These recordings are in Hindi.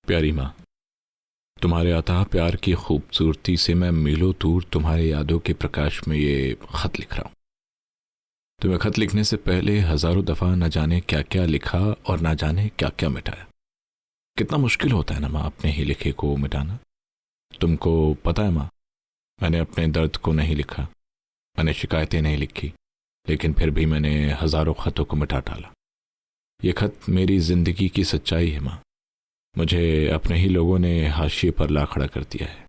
प्यारी माँ, तुम्हारे अथाह प्यार की खूबसूरती से मैं मीलों दूर तुम्हारे यादों के प्रकाश में ये खत लिख रहा हूँ। तुम्हें खत लिखने से पहले हजारों दफ़ा न जाने क्या क्या लिखा और न जाने क्या क्या मिटाया। कितना मुश्किल होता है ना माँ अपने ही लिखे को मिटाना। तुमको पता है माँ, मैंने अपने दर्द को नहीं लिखा, मैंने शिकायतें नहीं लिखी, लेकिन फिर भी मैंने हजारों खतों को मिटा डाला। ये खत मेरी जिंदगी की सच्चाई है माँ। मुझे अपने ही लोगों ने हाशिए पर ला खड़ा कर दिया है।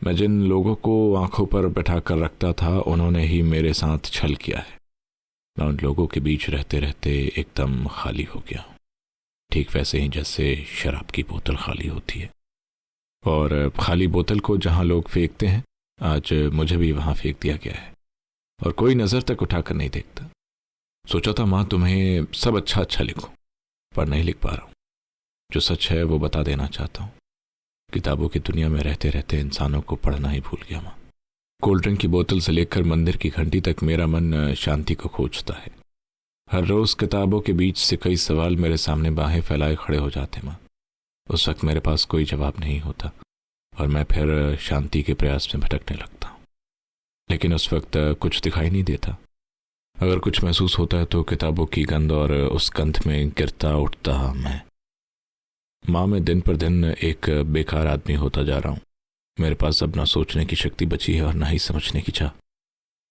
मैं जिन लोगों को आंखों पर बैठा कर रखता था, उन्होंने ही मेरे साथ छल किया है। मैं उन लोगों के बीच रहते रहते एकदम खाली हो गया हूँ, ठीक वैसे ही जैसे शराब की बोतल खाली होती है। और खाली बोतल को जहाँ लोग फेंकते हैं, आज मुझे भी वहाँ फेंक दिया गया है और कोई नज़र तक उठाकर नहीं देखता। सोचा था माँ तुम्हें सब अच्छा अच्छा लिखूं, पर नहीं लिख पा रहा हूँ। जो सच है वो बता देना चाहता हूँ। किताबों की दुनिया में रहते रहते इंसानों को पढ़ना ही भूल गया माँ। कोल्ड ड्रिंक की बोतल से लेकर मंदिर की घंटी तक मेरा मन शांति को खोजता है। हर रोज किताबों के बीच से कई सवाल मेरे सामने बाहें फैलाए खड़े हो जाते माँ। उस वक्त मेरे पास कोई जवाब नहीं होता और मैं फिर शांति के प्रयास में भटकने लगता हूँ। लेकिन उस वक्त कुछ दिखाई नहीं देता। अगर कुछ महसूस होता है तो किताबों की गंध, और उस गंध में गिरता उठता मैं। माँ, मैं दिन पर दिन एक बेकार आदमी होता जा रहा हूँ। मेरे पास अब ना सोचने की शक्ति बची है और ना ही समझने की चाह।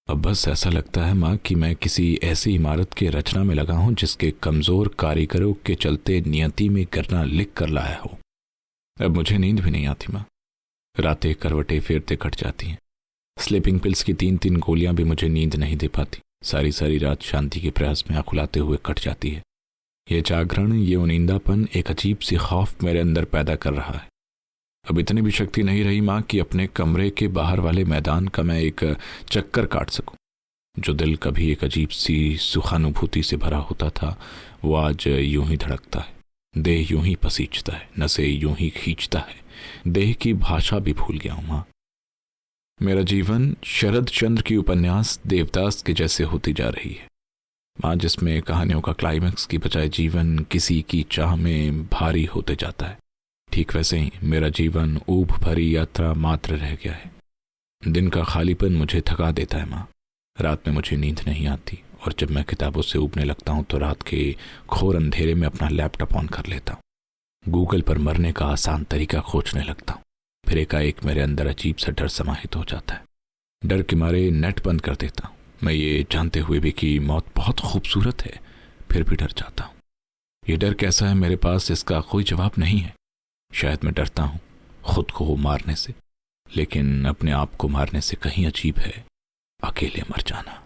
अब बस ऐसा लगता है माँ कि मैं किसी ऐसी इमारत के रचना में लगा हूँ जिसके कमज़ोर कारीगरों के चलते नियति में गिरना लिख कर लाया हो। अब मुझे नींद भी नहीं आती माँ। रातें करवटें फेरते कट जाती हैं। स्लीपिंग पिल्स की 3-3 गोलियां भी मुझे नींद नहीं दे पाती। सारी सारी रात शांति के प्रयास में आँख खुलाते हुए कट जाती है। ये जागरण, ये उनींदापन एक अजीब सी खौफ मेरे अंदर पैदा कर रहा है। अब इतनी भी शक्ति नहीं रही माँ कि अपने कमरे के बाहर वाले मैदान का मैं एक चक्कर काट सकूं। जो दिल कभी एक अजीब सी सुखानुभूति से भरा होता था, वो आज यूं ही धड़कता है। देह यूं ही पसीजता है, नसें यूं ही खींचता है। देह की भाषा भी भूल गया हूं माँ। मेरा जीवन शरद चंद्र की उपन्यास देवदास के जैसे होती जा रही है माँ, जिसमें कहानियों का क्लाइमैक्स की बजाय जीवन किसी की चाह में भारी होते जाता है। ठीक वैसे ही मेरा जीवन ऊब भरी यात्रा मात्र रह गया है। दिन का खालीपन मुझे थका देता है माँ। रात में मुझे नींद नहीं आती और जब मैं किताबों से ऊबने लगता हूँ तो रात के घोर अंधेरे में अपना लैपटॉप ऑन कर लेता हूँ। गूगल पर मरने का आसान तरीका खोजने लगता हूँ। फिर एकाएक मेरे अंदर अजीब सा डर समाहित हो जाता है। डर के मारे नेट बंद कर देता हूँ। मैं ये जानते हुए भी कि मौत बहुत खूबसूरत है, फिर भी डर जाता हूँ। ये डर कैसा है मेरे पास, इसका कोई जवाब नहीं है। शायद मैं डरता हूँ खुद को मारने से, लेकिन अपने आप को मारने से कहीं अजीब है अकेले मर जाना।